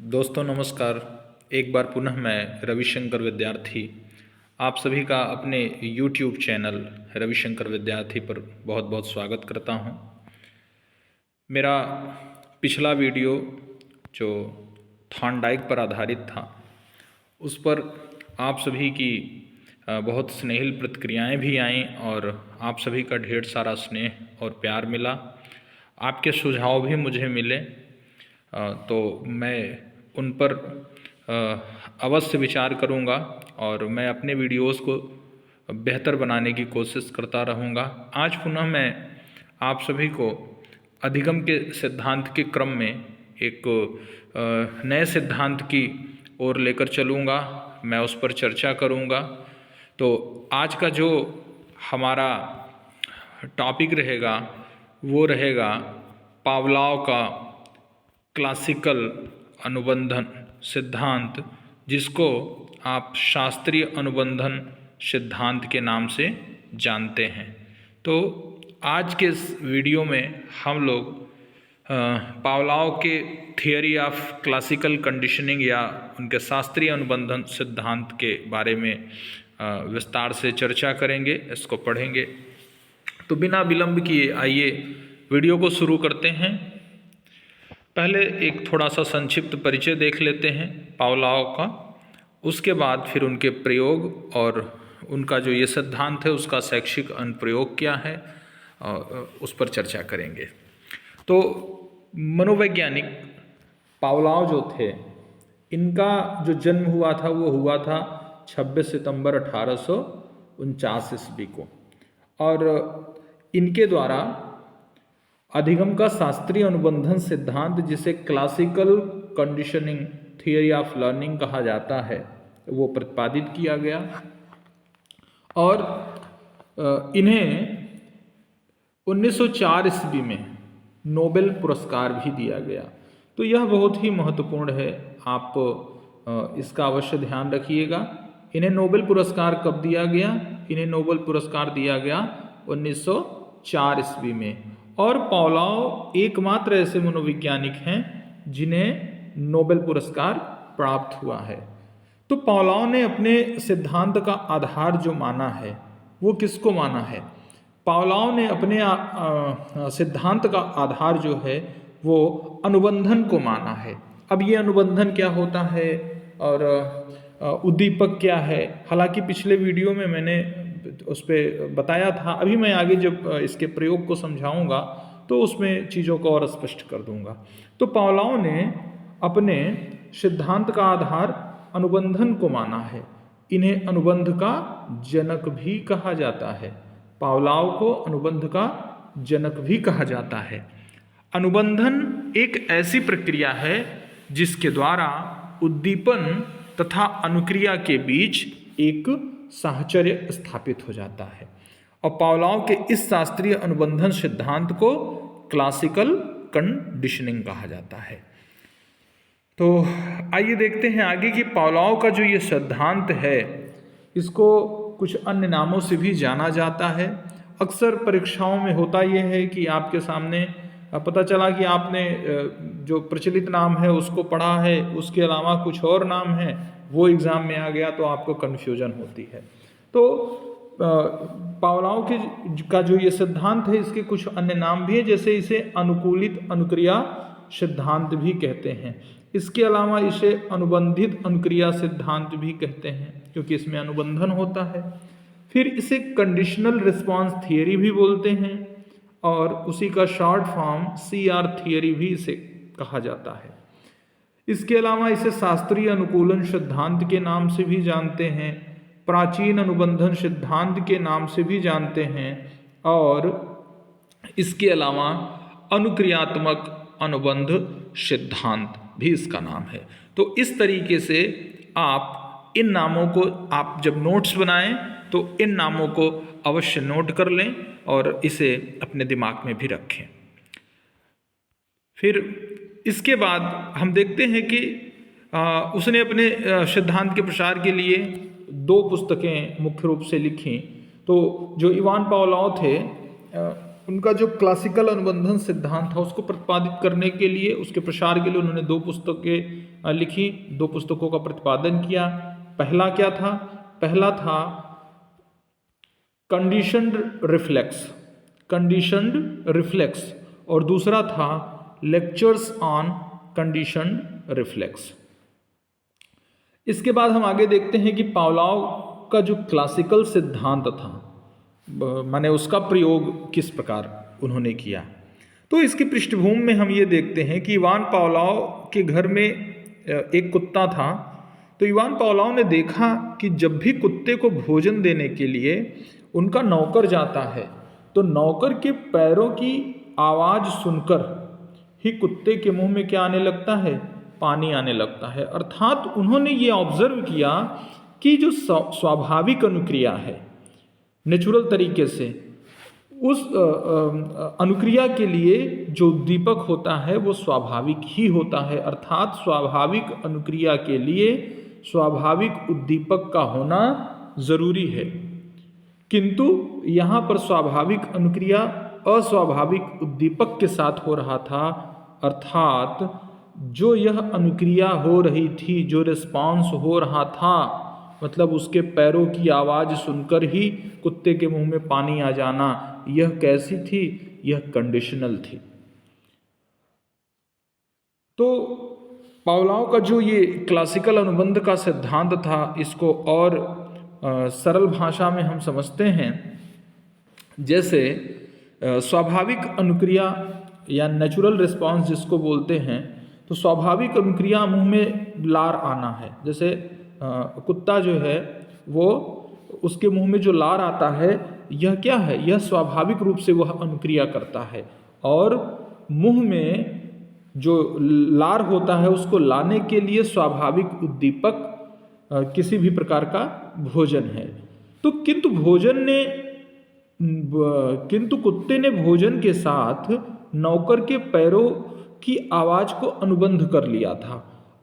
दोस्तों नमस्कार। एक बार पुनः मैं रविशंकर विद्यार्थी आप सभी का अपने YouTube चैनल रविशंकर विद्यार्थी पर बहुत बहुत स्वागत करता हूं। मेरा पिछला वीडियो जो थॉर्नडाइक पर आधारित था उस पर आप सभी की बहुत स्नेहिल प्रतिक्रियाएं भी आईं और आप सभी का ढेर सारा स्नेह और प्यार मिला। आपके सुझाव भी मुझे मिले, तो मैं उन पर अवश्य विचार करूंगा और मैं अपने वीडियोस को बेहतर बनाने की कोशिश करता रहूंगा। आज पुनः मैं आप सभी को अधिगम के सिद्धांत के क्रम में एक नए सिद्धांत की ओर लेकर चलूँगा, मैं उस पर चर्चा करूँगा। तो आज का जो हमारा टॉपिक रहेगा वो रहेगा पावलोव का क्लासिकल अनुबंधन सिद्धांत, जिसको आप शास्त्रीय अनुबंधन सिद्धांत के नाम से जानते हैं। तो आज के इस वीडियो में हम लोग पावलोव के थियरी ऑफ क्लासिकल कंडीशनिंग या उनके शास्त्रीय अनुबंधन सिद्धांत के बारे में विस्तार से चर्चा करेंगे, इसको पढ़ेंगे। तो बिना विलंब किए आइए वीडियो को शुरू करते हैं। पहले एक थोड़ा सा संक्षिप्त परिचय देख लेते हैं पावलोव का, उसके बाद फिर उनके प्रयोग और उनका जो ये सिद्धांत है उसका शैक्षिक अनुप्रयोग क्या है उस पर चर्चा करेंगे। तो मनोवैज्ञानिक पावलोव जो थे, इनका जो जन्म हुआ था वो हुआ था 26 सितंबर 1849 ईस्वी को, और इनके द्वारा अधिगम का शास्त्रीय अनुबंधन सिद्धांत, जिसे classical conditioning theory of learning कहा जाता है, वो प्रतिपादित किया गया और इन्हें 1904 ईस्वी में नोबेल पुरस्कार भी दिया गया। तो यह बहुत ही महत्वपूर्ण है, आप इसका अवश्य ध्यान रखिएगा। इन्हें नोबेल पुरस्कार कब दिया गया? इन्हें नोबेल पुरस्कार दिया गया 1904 ईस्वी में। और पावलोव एकमात्र ऐसे मनोवैज्ञानिक हैं जिन्हें नोबेल पुरस्कार प्राप्त हुआ है। तो पावलोव ने अपने सिद्धांत का आधार जो माना है वो किसको माना है? पावलोव ने अपने सिद्धांत का आधार जो है वो अनुबंधन को माना है। अब ये अनुबंधन क्या होता है और उद्दीपक क्या है, हालांकि पिछले वीडियो में मैंने उस पर बताया था। अभी मैं आगे जब इसके प्रयोग को समझाऊंगा तो उसमें चीज़ों को और स्पष्ट कर दूंगा। तो पावलोव ने अपने सिद्धांत का आधार अनुबंधन को माना है। इन्हें अनुबंध का जनक भी कहा जाता है। पावलोव को अनुबंध का जनक भी कहा जाता है। अनुबंधन एक ऐसी प्रक्रिया है जिसके द्वारा उद्दीपन तथा अनुक्रिया के बीच एक साहचर्य स्थापित हो जाता है, और पावलोव के इस शास्त्रीय अनुबंधन सिद्धांत को क्लासिकल कंडीशनिंग कहा जाता है। तो आइए देखते हैं आगे कि पावलोव का जो ये सिद्धांत है इसको कुछ अन्य नामों से भी जाना जाता है। अक्सर परीक्षाओं में होता यह है कि आपके सामने पता चला कि आपने जो प्रचलित नाम है उसको पढ़ा है, उसके अलावा कुछ और नाम है, वो एग्ज़ाम में आ गया तो आपको कन्फ्यूजन होती है। तो पावलोव का जो ये सिद्धांत है इसके कुछ अन्य नाम भी है, जैसे इसे अनुकूलित अनुक्रिया सिद्धांत भी कहते हैं। इसके अलावा इसे अनुबंधित अनुक्रिया सिद्धांत भी कहते हैं क्योंकि इसमें अनुबंधन होता है। फिर इसे कंडीशनल रिस्पांस थियरी भी बोलते हैं और उसी का शॉर्ट फॉर्म CR थियरी भी इसे कहा जाता है। इसके अलावा इसे शास्त्रीय अनुकूलन सिद्धांत के नाम से भी जानते हैं, प्राचीन अनुबंधन सिद्धांत के नाम से भी जानते हैं, और इसके अलावा अनुक्रियात्मक अनुबंध सिद्धांत भी इसका नाम है। तो इस तरीके से आप इन नामों को, आप जब नोट्स बनाएं तो इन नामों को अवश्य नोट कर लें और इसे अपने दिमाग में भी रखें। फिर इसके बाद हम देखते हैं कि उसने अपने सिद्धांत के प्रसार के लिए 2 पुस्तकें मुख्य रूप से लिखी। तो जो इवान पावलोव थे उनका जो क्लासिकल अनुबंधन सिद्धांत था उसको प्रतिपादित करने के लिए, उसके प्रसार के लिए उन्होंने 2 पुस्तकें लिखी, 2 पुस्तकों का प्रतिपादन किया। पहला क्या था? पहला था कंडीशनड रिफ्लेक्स और दूसरा था लेक्चर्स ऑन कंडीशनड रिफ्लेक्स। इसके बाद हम आगे देखते हैं कि पावलोव का जो क्लासिकल सिद्धांत था, माने उसका प्रयोग किस प्रकार उन्होंने किया। तो इसकी पृष्ठभूमि में हम ये देखते हैं कि इवान पावलोव के घर में एक कुत्ता था। तो इवान पावलोव ने देखा कि जब भी कुत्ते को भोजन देने के लिए उनका नौकर जाता है तो नौकर के पैरों की आवाज़ सुनकर ही कुत्ते के मुंह में क्या आने लगता है? पानी आने लगता है। अर्थात उन्होंने ये ऑब्जर्व किया कि जो स्वाभाविक अनुक्रिया है, नेचुरल तरीके से, उस अनुक्रिया के लिए जो उद्दीपक होता है वो स्वाभाविक ही होता है। अर्थात स्वाभाविक अनुक्रिया के लिए स्वाभाविक उद्दीपक का होना ज़रूरी है। किंतु यहाँ पर स्वाभाविक अनुक्रिया अस्वाभाविक उद्दीपक के साथ हो रहा था। अर्थात जो यह अनुक्रिया हो रही थी, जो रिस्पॉन्स हो रहा था, मतलब उसके पैरों की आवाज़ सुनकर ही कुत्ते के मुंह में पानी आ जाना, यह कैसी थी? यह कंडीशनल थी। तो पावलोव का जो ये क्लासिकल अनुबंध का सिद्धांत था, इसको और सरल भाषा में हम समझते हैं। जैसे स्वाभाविक अनुक्रिया या नेचुरल रिस्पॉन्स जिसको बोलते हैं, तो स्वाभाविक अनुक्रिया मुंह में लार आना है। जैसे कुत्ता जो है वो, उसके मुंह में जो लार आता है, यह क्या है? यह स्वाभाविक रूप से वह अनुक्रिया करता है। और मुंह में जो लार होता है उसको लाने के लिए स्वाभाविक उद्दीपक किसी भी प्रकार का भोजन है। तो किंतु कुत्ते ने भोजन के साथ नौकर के पैरों की आवाज़ को अनुबंध कर लिया था,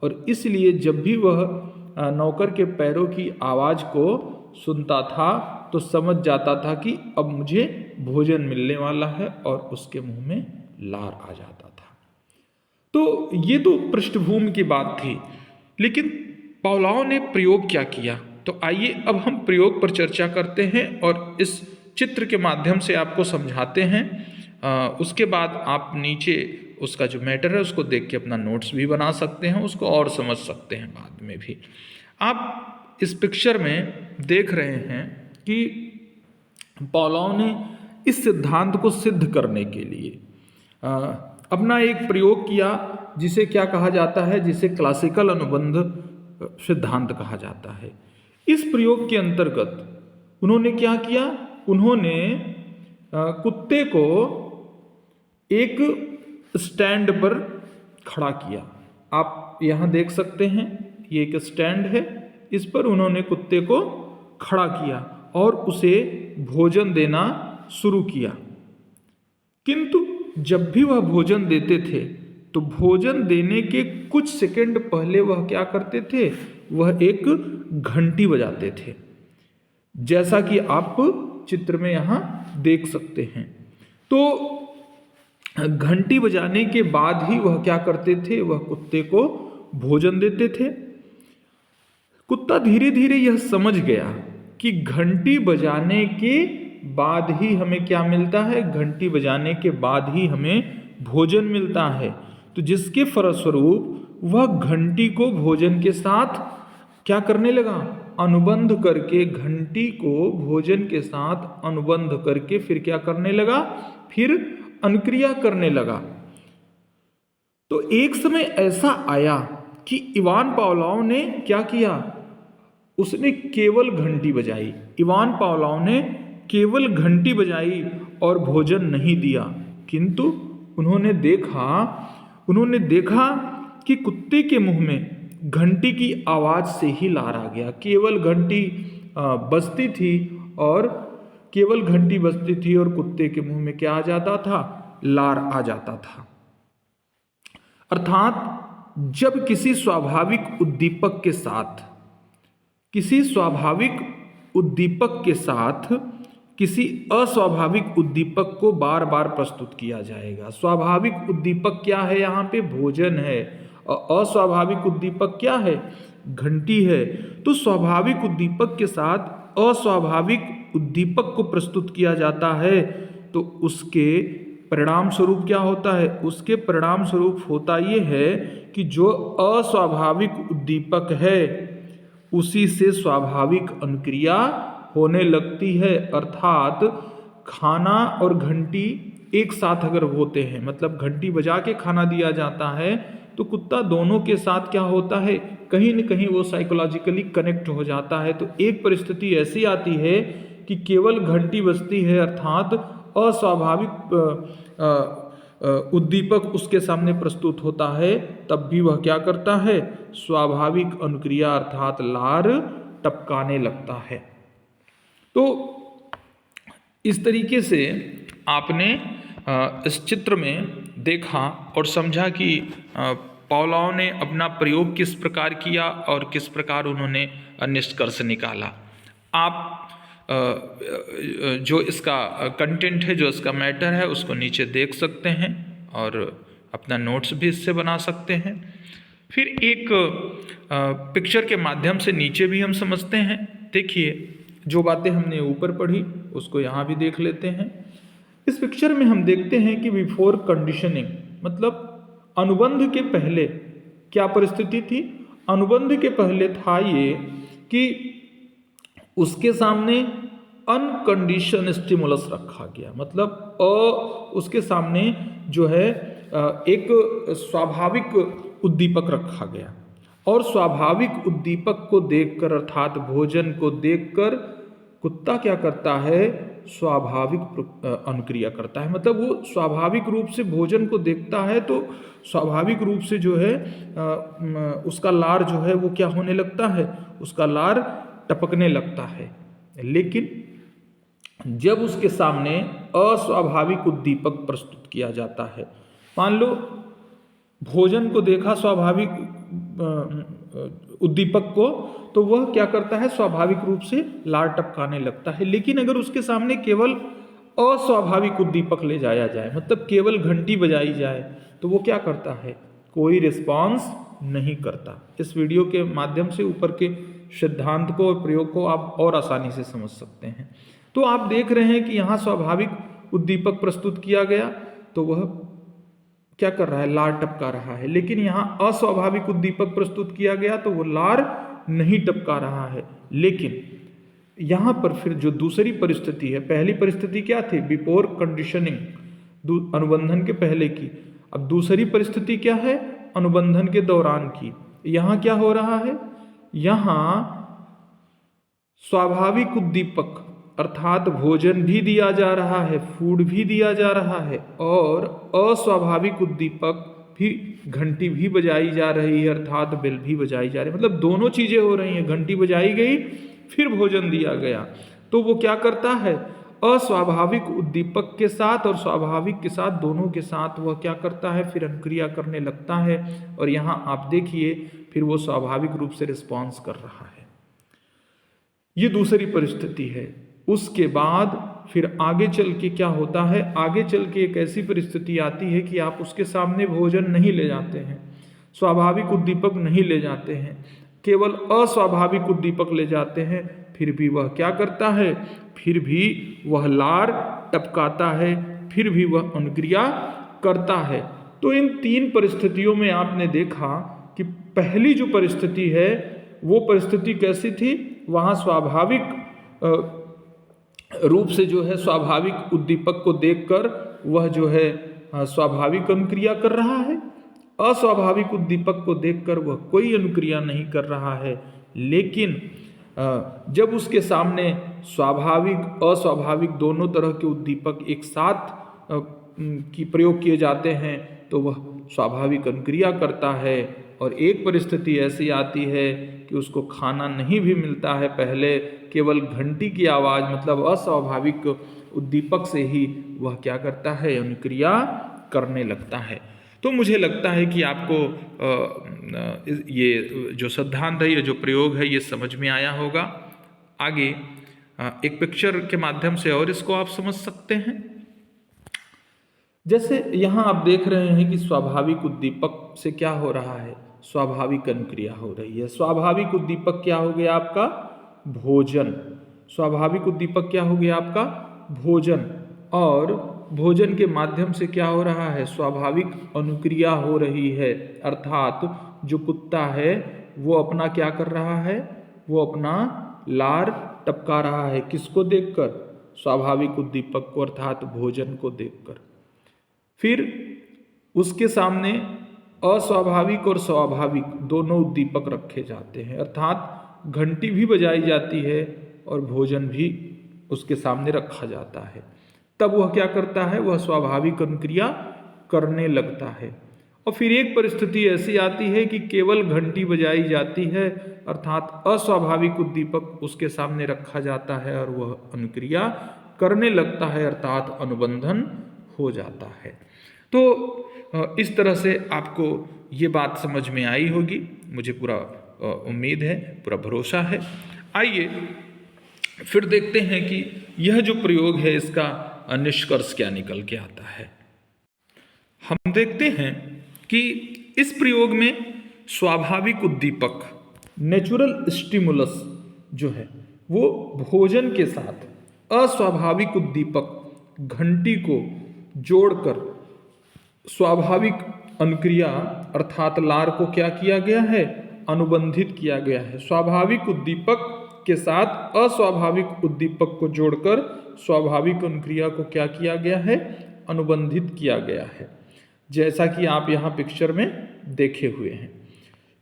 और इसलिए जब भी वह नौकर के पैरों की आवाज़ को सुनता था तो समझ जाता था कि अब मुझे भोजन मिलने वाला है, और उसके मुंह में लार आ जाता था। तो ये तो पृष्ठभूमि की बात थी, लेकिन पावलोव ने प्रयोग क्या किया? तो आइए अब हम प्रयोग पर चर्चा करते हैं और इस चित्र के माध्यम से आपको समझाते हैं। उसके बाद आप नीचे उसका जो मैटर है उसको देख के अपना नोट्स भी बना सकते हैं, उसको और समझ सकते हैं बाद में भी। आप इस पिक्चर में देख रहे हैं कि पावलोव ने इस सिद्धांत को सिद्ध करने के लिए अपना एक प्रयोग किया, जिसे क्या कहा जाता है? जिसे क्लासिकल अनुबंध सिद्धांत कहा जाता है। इस प्रयोग के अंतर्गत उन्होंने क्या किया? उन्होंने कुत्ते को एक स्टैंड पर खड़ा किया। आप यहाँ देख सकते हैं, ये एक स्टैंड है, इस पर उन्होंने कुत्ते को खड़ा किया और उसे भोजन देना शुरू किया। किंतु जब भी वह भोजन देते थे तो भोजन देने के कुछ सेकंड पहले वह क्या करते थे? वह एक घंटी बजाते थे, जैसा कि आप चित्र में यहाँ देख सकते हैं। तो घंटी बजाने के बाद ही वह क्या करते थे? वह कुत्ते को भोजन देते थे। कुत्ता धीरे धीरे यह समझ गया कि घंटी बजाने के बाद ही हमें क्या मिलता है? घंटी बजाने के बाद ही हमें भोजन मिलता है। तो जिसके फलस्वरूप वह घंटी को भोजन के साथ क्या करने लगा? अनुबंध करके, घंटी को भोजन के साथ अनुबंध करके फिर क्या करने लगा? फिर अनुक्रिया करने लगा। तो एक समय ऐसा आया कि इवान पावलोव ने क्या किया? उसने केवल घंटी बजाई। इवान पावलोव ने केवल घंटी बजाई और भोजन नहीं दिया, किंतु उन्होंने देखा कि कुत्ते के मुंह में घंटी की आवाज़ से ही लार आ गया। केवल घंटी बजती थी और कुत्ते के मुंह में क्या आ जाता था? लार आ जाता था। अर्थात जब किसी स्वाभाविक उद्दीपक के साथ किसी अस्वाभाविक उद्दीपक को बार बार प्रस्तुत किया जाएगा। स्वाभाविक उद्दीपक क्या है? यहाँ पे भोजन है, और अस्वाभाविक उद्दीपक क्या है? घंटी है। तो स्वाभाविक उद्दीपक के साथ अस्वाभाविक उद्दीपक को प्रस्तुत किया जाता है, तो उसके परिणाम स्वरूप क्या होता है? उसके परिणाम स्वरूप होता ये है कि जो अस्वाभाविक उद्दीपक है उसी से स्वाभाविक अनुक्रिया होने लगती है। अर्थात खाना और घंटी एक साथ अगर होते हैं, मतलब घंटी बजा के खाना दिया जाता है, तो कुत्ता दोनों के साथ क्या होता है? कहीं न कहीं वो साइकोलॉजिकली कनेक्ट हो जाता है। तो एक परिस्थिति ऐसी आती है कि केवल घंटी बजती है, अर्थात अस्वाभाविक उद्दीपक उसके सामने प्रस्तुत होता है, तब भी वह क्या करता है? स्वाभाविक अनुक्रिया अर्थात लार टपकाने लगता है। तो इस तरीके से आपने इस चित्र में देखा और समझा कि पावलोव ने अपना प्रयोग किस प्रकार किया और किस प्रकार उन्होंने निष्कर्ष निकाला। आप जो इसका कंटेंट है, जो इसका मैटर है, उसको नीचे देख सकते हैं और अपना नोट्स भी इससे बना सकते हैं। फिर एक पिक्चर के माध्यम से नीचे भी हम समझते हैं। देखिए, जो बातें हमने ऊपर पढ़ी उसको यहाँ भी देख लेते हैं। इस पिक्चर में हम देखते हैं कि बिफोर कंडीशनिंग, मतलब अनुबंध के पहले क्या परिस्थिति थी? अनुबंध के पहले था ये कि उसके सामने अनकंडीशन स्टिमुलस रखा गया, मतलब उसके सामने जो है एक स्वाभाविक उद्दीपक रखा गया, और स्वाभाविक उद्दीपक को देखकर अर्थात भोजन को देखकर कुत्ता क्या करता है? स्वाभाविक अनुक्रिया करता है। मतलब वो स्वाभाविक रूप से भोजन को देखता है तो स्वाभाविक रूप से जो है उसका लार जो है वो क्या होने लगता है? उसका लार टपकने लगता है। लेकिन जब उसके सामने अस्वाभाविक उद्दीपक प्रस्तुत किया जाता है, मान लो भोजन को देखा स्वाभाविक उद्दीपक को, तो वह क्या करता है? स्वाभाविक रूप से लार टपकाने लगता है। लेकिन अगर उसके सामने केवल अस्वाभाविक उद्दीपक ले जाया जाए, मतलब केवल घंटी बजाई जाए, तो वो क्या करता है? कोई रिस्पॉन्स नहीं करता। इस वीडियो के माध्यम से ऊपर के सिद्धांत को और प्रयोग को आप और आसानी से समझ सकते हैं। तो आप देख रहे हैं कि यहाँ स्वाभाविक उद्दीपक प्रस्तुत किया गया तो वह क्या कर रहा है? लार टपका रहा है। लेकिन यहाँ अस्वाभाविक उद्दीपक प्रस्तुत किया गया तो वो लार नहीं टपका रहा है। लेकिन यहाँ पर फिर जो दूसरी परिस्थिति है, पहली परिस्थिति क्या थी? बिफोर कंडीशनिंग, अनुबंधन के पहले की। अब दूसरी परिस्थिति क्या है? अनुबंधन के दौरान की। यहाँ क्या हो रहा है? यहाँ स्वाभाविक उद्दीपक अर्थात भोजन भी दिया जा रहा है, फूड भी दिया जा रहा है, और अस्वाभाविक उद्दीपक भी, घंटी भी बजाई जा रही है, अर्थात बेल भी बजाई जा रही है। मतलब दोनों चीजें हो रही हैं, घंटी बजाई गई फिर भोजन दिया गया। तो वो क्या करता है? अस्वाभाविक उद्दीपक के साथ और स्वाभाविक के साथ, दोनों के साथ वह क्या करता है? फिर अनुक्रिया करने लगता है। और यहाँ आप देखिए फिर वो स्वाभाविक रूप से रिस्पॉन्स कर रहा है। ये दूसरी परिस्थिति है। उसके बाद फिर आगे चल के क्या होता है? आगे चल के एक ऐसी परिस्थिति आती है कि आप उसके सामने भोजन नहीं ले जाते हैं, स्वाभाविक उद्दीपक नहीं ले जाते हैं, केवल अस्वाभाविक उद्दीपक ले जाते हैं। फिर भी वह क्या करता है? फिर भी वह लार टपकाता है, फिर भी वह अनुक्रिया करता है। तो इन तीन परिस्थितियों में आपने देखा कि पहली जो परिस्थिति है वो परिस्थिति कैसी थी? वहाँ स्वाभाविक रूप से जो है स्वाभाविक उद्दीपक को देखकर वह जो है स्वाभाविक अनुक्रिया कर रहा है, अस्वाभाविक उद्दीपक को देखकर वह कोई अनुक्रिया नहीं कर रहा है। लेकिन जब उसके सामने स्वाभाविक अस्वाभाविक दोनों तरह के उद्दीपक एक साथ की प्रयोग किए जाते हैं तो वह स्वाभाविक अनुक्रिया करता है। और एक परिस्थिति ऐसी आती है कि उसको खाना नहीं भी मिलता है, पहले केवल घंटी की आवाज़ मतलब अस्वाभाविक उद्दीपक से ही वह क्या करता है? अनुक्रिया करने लगता है। तो मुझे लगता है कि आपको ये जो सिद्धांत है, ये जो प्रयोग है, ये समझ में आया होगा। आगे एक पिक्चर के माध्यम से और इसको आप समझ सकते हैं। जैसे यहाँ आप देख रहे हैं कि स्वाभाविक उद्दीपक से क्या हो रहा है, स्वाभाविक अनुक्रिया हो रही है। स्वाभाविक उद्दीपक क्या हो गया आपका, भोजन। स्वाभाविक उद्दीपक क्या हो गया आपका, भोजन। और भोजन के माध्यम से क्या हो रहा है, स्वाभाविक अनुक्रिया हो रही है। अर्थात जो कुत्ता है वो अपना क्या कर रहा है, वो अपना लार टपका रहा है, किसको देखकर, स्वाभाविक उद्दीपक को अर्थात भोजन को देखकर। फिर उसके सामने अस्वाभाविक और स्वाभाविक दोनों उद्दीपक रखे जाते हैं, अर्थात घंटी भी बजाई जाती है और भोजन भी उसके सामने रखा जाता है। तब वह क्या करता है, वह स्वाभाविक अनुक्रिया करने लगता है। और फिर एक परिस्थिति ऐसी आती है कि केवल घंटी बजाई जाती है, अर्थात अस्वाभाविक उद्दीपक उसके सामने रखा जाता है और वह अनुक्रिया करने लगता है, अर्थात अनुबंधन हो जाता है। तो इस तरह से आपको ये बात समझ में आई होगी, मुझे पूरा उम्मीद है, पूरा भरोसा है। आइए फिर देखते हैं कि यह जो प्रयोग है इसका निष्कर्ष क्या निकल के आता है। हम देखते हैं कि इस प्रयोग में स्वाभाविक उद्दीपक, नेचुरल स्टिमुलस जो है वो भोजन के साथ अस्वाभाविक उद्दीपक घंटी को जोड़कर स्वाभाविक अनुक्रिया अर्थात लार को क्या किया गया है, अनुबंधित किया गया है। स्वाभाविक उद्दीपक के साथ अस्वाभाविक उद्दीपक को जोड़कर स्वाभाविक अनुक्रिया को क्या किया गया है, अनुबंधित किया गया है, जैसा कि आप यहाँ पिक्चर में देखे हुए हैं।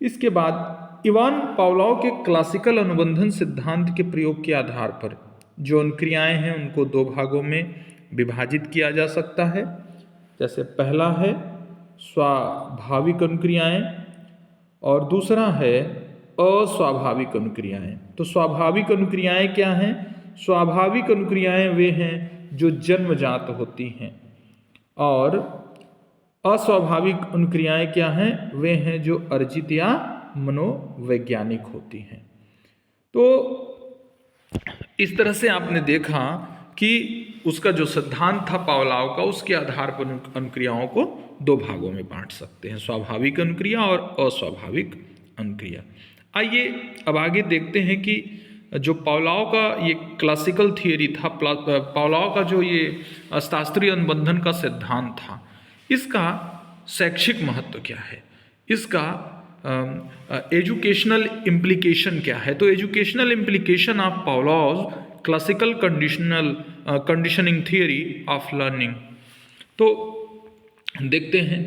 इसके बाद इवान पावलोव के क्लासिकल अनुबंधन सिद्धांत के प्रयोग के आधार पर जो अनुक्रियाएं हैं उनको दो भागों में विभाजित किया जा सकता है। जैसे पहला है स्वाभाविक अनुक्रियाएं और दूसरा है अस्वाभाविक अनुक्रियाएं। तो स्वाभाविक अनुक्रियाएं क्या हैं, स्वाभाविक अनुक्रियाएं वे हैं जो जन्मजात होती हैं और अस्वाभाविक अनुक्रियाएं क्या हैं, वे हैं जो अर्जित या मनोवैज्ञानिक होती हैं। तो इस तरह से आपने देखा कि उसका जो सिद्धांत था पावलोव का, उसके आधार पर अनुक्रियाओं को दो भागों में बांट सकते हैं, स्वाभाविक अनुक्रिया और अस्वाभाविक अनुक्रिया। आइए अब आगे देखते हैं कि जो पावलोव का ये क्लासिकल थियरी था, पावलोव का जो ये शास्त्रीय अनुबंधन का सिद्धांत था, इसका शैक्षिक महत्व क्या है, इसका एजुकेशनल इम्प्लीकेशन क्या है। तो educational implication of Pavlov classical conditioning theory of learning. तो देखते हैं,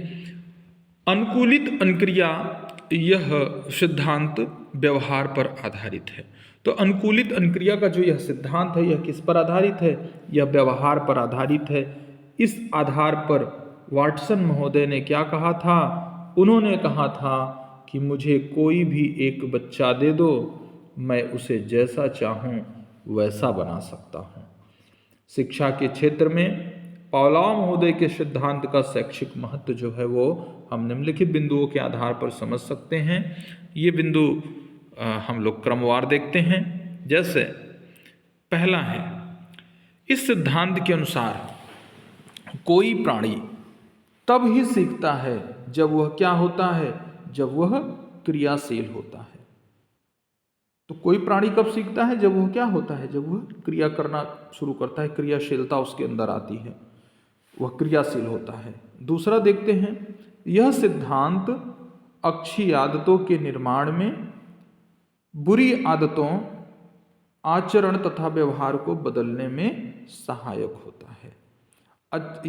अनुकूलित अनुक्रिया यह सिद्धांत व्यवहार पर आधारित है। तो अनुकूलित अनुक्रिया का जो यह सिद्धांत है यह किस पर आधारित है, यह व्यवहार पर आधारित है। इस आधार पर वाटसन महोदय ने क्या कहा था, उन्होंने कहा था कि मुझे कोई भी एक बच्चा दे दो, मैं उसे जैसा चाहूँ वैसा बना सकता हूँ। शिक्षा के क्षेत्र में पावलोव महोदय के सिद्धांत का शैक्षिक महत्व जो है वो हम निम्नलिखित बिंदुओं के आधार पर समझ सकते हैं। ये बिंदु हम लोग क्रमवार देखते हैं। जैसे पहला है, इस सिद्धांत के अनुसार कोई प्राणी तब ही सीखता है जब वह क्या होता है, जब वह क्रियाशील होता है। तो कोई प्राणी कब सीखता है, जब वह क्या होता है, जब वह क्रिया करना शुरू करता है, क्रियाशीलता उसके अंदर आती है, वह क्रियाशील होता है। दूसरा देखते हैं, यह सिद्धांत अच्छी आदतों के निर्माण में बुरी आदतों, आचरण तथा व्यवहार को बदलने में सहायक होता है।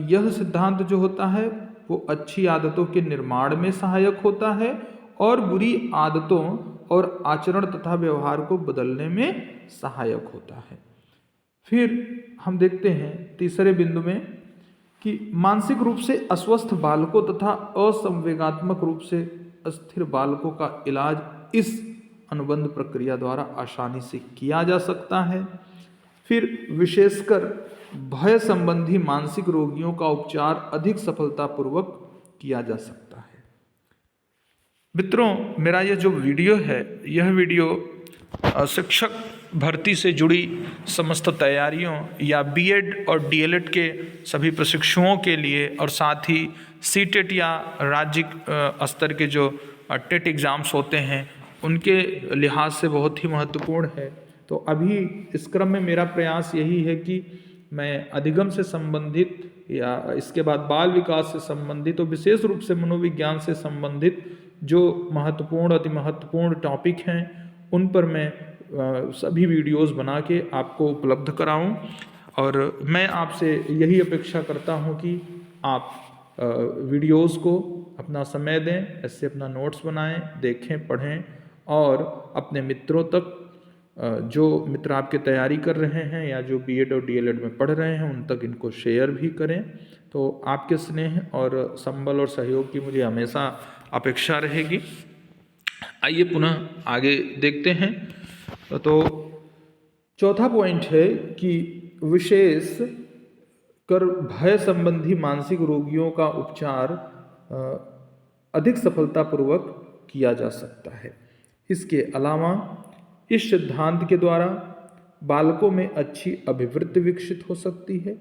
यह सिद्धांत जो होता है वो अच्छी आदतों के निर्माण में सहायक होता है और बुरी आदतों और आचरण तथा व्यवहार को बदलने में सहायक होता है। फिर हम देखते हैं तीसरे बिंदु में कि मानसिक रूप से अस्वस्थ बालकों तथा असंवेगात्मक रूप से अस्थिर बालकों का इलाज इस अनुबंध प्रक्रिया द्वारा आसानी से किया जा सकता है। फिर विशेषकर भय संबंधी मानसिक रोगियों का उपचार अधिक सफलतापूर्वक किया जा सकता है। मित्रों, मेरा यह जो वीडियो है, यह वीडियो शिक्षक भर्ती से जुड़ी समस्त तैयारियों या बीएड और डीएलएड के सभी प्रशिक्षुओं के लिए और साथ ही सीटेट या राज्य स्तर के जो टेट एग्ज़ाम्स होते हैं उनके लिहाज से बहुत ही महत्वपूर्ण है। तो अभी इस क्रम में मेरा प्रयास यही है कि मैं अधिगम से संबंधित या इसके बाद बाल विकास से संबंधित और विशेष रूप से मनोविज्ञान से संबंधित जो महत्वपूर्ण अति महत्वपूर्ण टॉपिक हैं उन पर मैं सभी वीडियोस बना के आपको उपलब्ध कराऊं। और मैं आपसे यही अपेक्षा करता हूं कि आप वीडियोस को अपना समय दें, ऐसे अपना नोट्स बनाएं, देखें, पढ़ें और अपने मित्रों तक, जो मित्र आपके तैयारी कर रहे हैं या जो बीएड और डीएलएड में पढ़ रहे हैं उन तक इनको शेयर भी करें। तो आपके स्नेह और संबल और सहयोग की मुझे हमेशा अपेक्षा रहेगी। आइए पुनः आगे देखते हैं। तो चौथा पॉइंट है कि विशेष कर भय संबंधी मानसिक रोगियों का उपचार अधिक सफलतापूर्वक किया जा सकता है। इसके अलावा इस सिद्धांत के द्वारा बालकों में अच्छी अभिवृद्धि विकसित हो सकती है।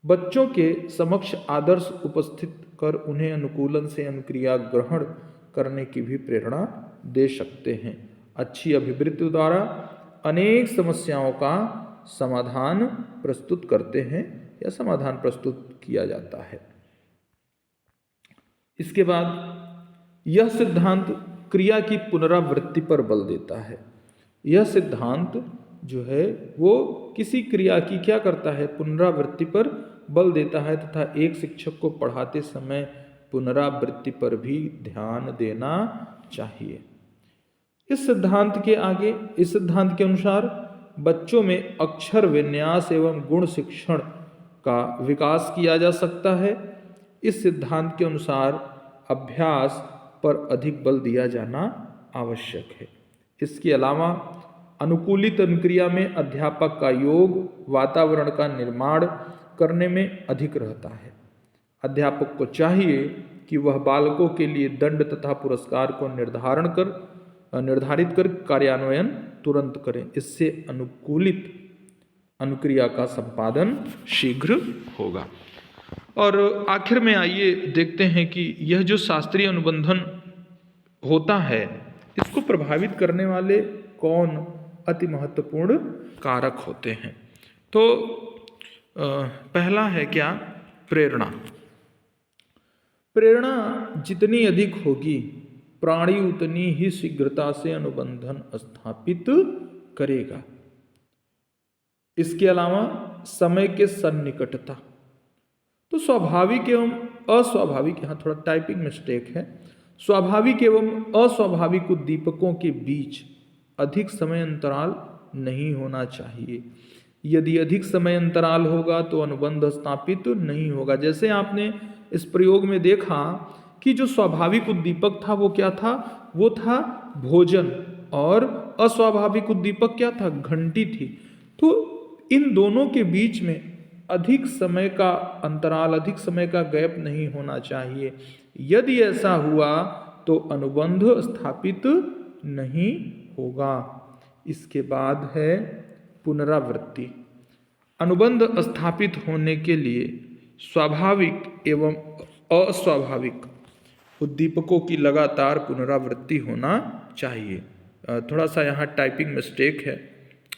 बच्चों के समक्ष आदर्श उपस्थित कर उन्हें अनुकूलन से अनुक्रिया ग्रहण करने की भी प्रेरणा दे सकते हैं। अच्छी अभिवृद्धि द्वारा अनेक समस्याओं का समाधान प्रस्तुत करते हैं या समाधान प्रस्तुत किया जाता है। इसके बाद यह सिद्धांत क्रिया की पुनरावृत्ति पर बल देता है। यह सिद्धांत जो है वो किसी क्रिया की क्या करता है, पुनरावृत्ति पर बल देता है तथा एक शिक्षक को पढ़ाते समय पुनरावृत्ति पर भी ध्यान देना चाहिए। इस सिद्धांत के अनुसार बच्चों में अक्षर विन्यास एवं गुण शिक्षण का विकास किया जा सकता है। इस सिद्धांत के अनुसार अभ्यास पर अधिक बल दिया जाना आवश्यक है। इसके अलावा अनुकूलित अनुक्रिया में अध्यापक का योग वातावरण का निर्माण करने में अधिक रहता है। अध्यापक को चाहिए कि वह बालकों के लिए दंड तथा पुरस्कार को निर्धारित कर कार्यान्वयन तुरंत करें। इससे अनुकूलित अनुक्रिया का संपादन शीघ्र होगा। और आखिर में आइए देखते हैं कि यह जो शास्त्रीय अनुबंधन होता है इसको प्रभावित करने वाले कौन अति महत्वपूर्ण कारक होते हैं। तो पहला है क्या, प्रेरणा। प्रेरणा जितनी अधिक होगी प्राणी उतनी ही शीघ्रता से अनुबंधन स्थापित करेगा। इसके अलावा समय के सन्निकटता, तो स्वाभाविक एवं अस्वाभाविक, यहाँ थोड़ा टाइपिंग मिस्टेक है, स्वाभाविक एवं अस्वाभाविक उद्दीपकों के बीच अधिक समय अंतराल नहीं होना चाहिए। यदि अधिक समय अंतराल होगा तो अनुबंध स्थापित नहीं होगा। जैसे आपने इस प्रयोग में देखा कि जो स्वाभाविक उद्दीपक था वो क्या था, वो था भोजन, और अस्वाभाविक उद्दीपक क्या था, घंटी थी। तो इन दोनों के बीच में अधिक समय का अंतराल, अधिक समय का गैप नहीं होना चाहिए। यदि ऐसा हुआ तो अनुबंध स्थापित नहीं होगा। इसके बाद है पुनरावृत्ति। अनुबंध स्थापित होने के लिए स्वाभाविक एवं अस्वाभाविक उद्दीपकों की लगातार पुनरावृत्ति होना चाहिए। थोड़ा सा यहाँ टाइपिंग मिस्टेक है,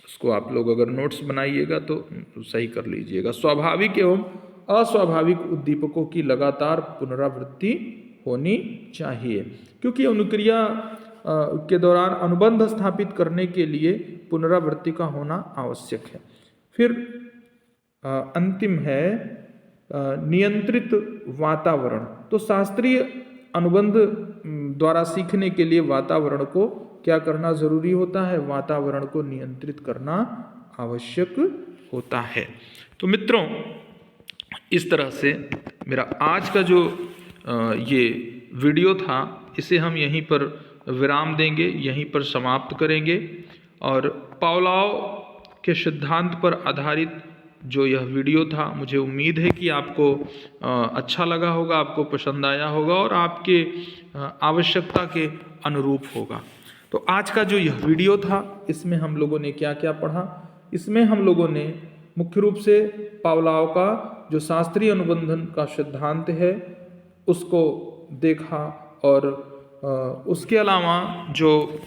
उसको आप लोग अगर नोट्स बनाइएगा तो सही कर लीजिएगा। स्वाभाविक एवं अस्वाभाविक उद्दीपकों की लगातार पुनरावृत्ति होनी चाहिए, क्योंकि अनुक्रिया के दौरान अनुबंध स्थापित करने के लिए पुनरावृत्ति का होना आवश्यक है। फिर अंतिम है नियंत्रित वातावरण। तो शास्त्रीय अनुबंध द्वारा सीखने के लिए वातावरण को क्या करना जरूरी होता है, वातावरण को नियंत्रित करना आवश्यक होता है। तो मित्रों, इस तरह से मेरा आज का जो ये वीडियो था इसे हम यहीं पर विराम देंगे, यहीं पर समाप्त करेंगे। और पावलोव के सिद्धांत पर आधारित जो यह वीडियो था, मुझे उम्मीद है कि आपको अच्छा लगा होगा, आपको पसंद आया होगा और आपके आवश्यकता के अनुरूप होगा। तो आज का जो यह वीडियो था इसमें हम लोगों ने क्या क्या पढ़ा, इसमें हम लोगों ने मुख्य रूप से पावलोव का जो शास्त्रीय अनुबंधन का सिद्धांत है उसको देखा, और उसके अलावा जो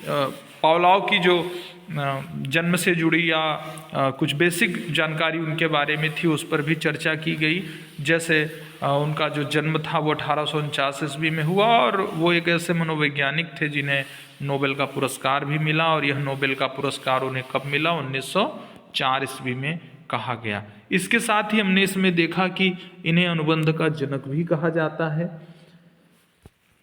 पावलोव की जो जन्म से जुड़ी या कुछ बेसिक जानकारी उनके बारे में थी उस पर भी चर्चा की गई। जैसे उनका जो जन्म था वो 1849 ईस्वी में हुआ, और वो एक ऐसे मनोवैज्ञानिक थे जिन्हें नोबेल का पुरस्कार भी मिला, और यह नोबेल का पुरस्कार उन्हें कब मिला, 1904 ईस्वी में कहा गया। इसके साथ ही हमने इसमें देखा कि इन्हें अनुबंध का जनक भी कहा जाता है।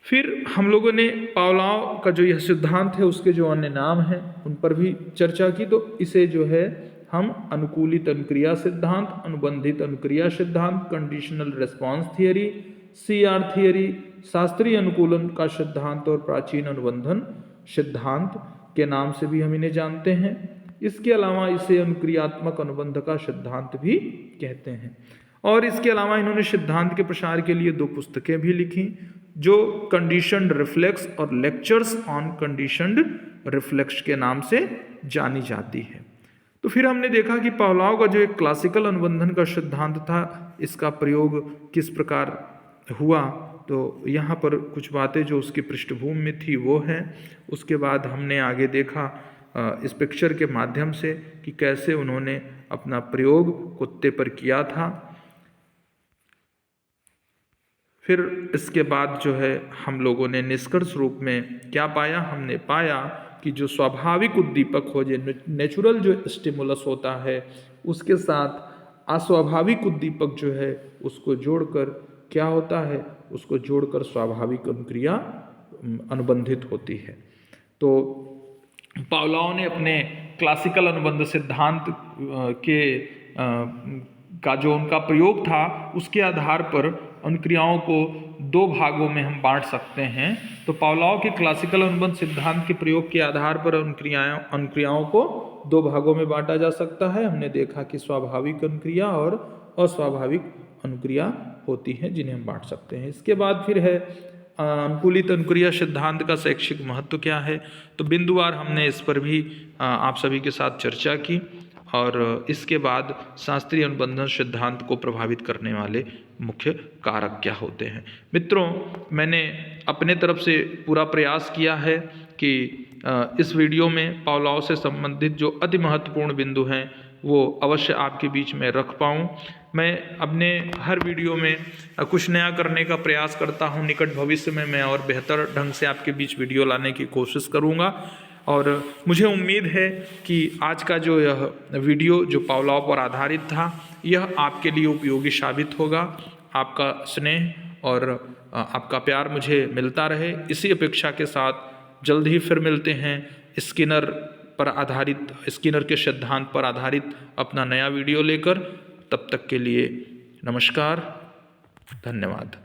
फिर हम लोगों ने पावलोव का जो यह सिद्धांत है उसके जो अन्य नाम हैं उन पर भी चर्चा की। तो इसे जो है हम अनुकूलित अनुक्रिया सिद्धांत, अनुबंधित अनुक्रिया सिद्धांत, conditional response theory, CR theory, शास्त्रीय अनुकूलन का सिद्धांत और प्राचीन अनुबंधन सिद्धांत के नाम से भी हम इन्हें जानते हैं। इसके अलावा इसे अनुक्रियात्मक अनुबंध का सिद्धांत भी कहते हैं। और इसके अलावा इन्होंने सिद्धांत के प्रसार के लिए 2 पुस्तकें भी लिखी, जो कंडीशनड रिफ्लेक्स और लेक्चर्स ऑन कंडीशनड रिफ्लेक्स के नाम से जानी जाती है। तो फिर हमने देखा कि पावलोव का जो एक क्लासिकल अनुबंधन का सिद्धांत था इसका प्रयोग किस प्रकार हुआ, तो यहाँ पर कुछ बातें जो उसकी पृष्ठभूमि में थी वो हैं। उसके बाद हमने आगे देखा इस पिक्चर के माध्यम से कि कैसे उन्होंने अपना प्रयोग कुत्ते पर किया था। फिर इसके बाद जो है हम लोगों ने निष्कर्ष रूप में क्या पाया, हमने पाया कि जो स्वाभाविक उद्दीपक हो, जो नेचुरल जो स्टिमुलस होता है उसके साथ अस्वाभाविक उद्दीपक जो है उसको जोड़कर क्या होता है, उसको जोड़कर स्वाभाविक अनुक्रिया अनुबंधित होती है। तो पावलोव ने अपने क्लासिकल अनुबंध सिद्धांत का जो उनका प्रयोग था उसके आधार पर अनुक्रियाओं को 2 भागों में हम बांट सकते हैं। तो पावलोव के क्लासिकल अनुबंध सिद्धांत के प्रयोग के आधार पर अनुक्रियाओं को 2 भागों में बांटा जा सकता है। हमने देखा कि स्वाभाविक अनुक्रिया और अस्वाभाविक अनुक्रिया होती हैं जिन्हें हम बांट सकते हैं। इसके बाद फिर है अनुकूलित अनुक्रिया सिद्धांत का शैक्षिक महत्व क्या है, तो बिंदुवार हमने इस पर भी आप सभी के साथ चर्चा की। और इसके बाद शास्त्रीय अनुबंधन सिद्धांत को प्रभावित करने वाले मुख्य कारक क्या होते हैं। मित्रों, मैंने अपने तरफ से पूरा प्रयास किया है कि इस वीडियो में पावलोव से संबंधित जो अति महत्वपूर्ण बिंदु हैं वो अवश्य आपके बीच में रख पाऊँ। मैं अपने हर वीडियो में कुछ नया करने का प्रयास करता हूँ। निकट भविष्य में मैं और बेहतर ढंग से आपके बीच वीडियो लाने की कोशिश करूँगा, और मुझे उम्मीद है कि आज का जो यह वीडियो जो पावलोव पर आधारित था यह आपके लिए उपयोगी साबित होगा। आपका स्नेह और आपका प्यार मुझे मिलता रहे, इसी अपेक्षा के साथ जल्द ही फिर मिलते हैं स्किनर के सिद्धांत पर आधारित अपना नया वीडियो लेकर। तब तक के लिए नमस्कार, धन्यवाद।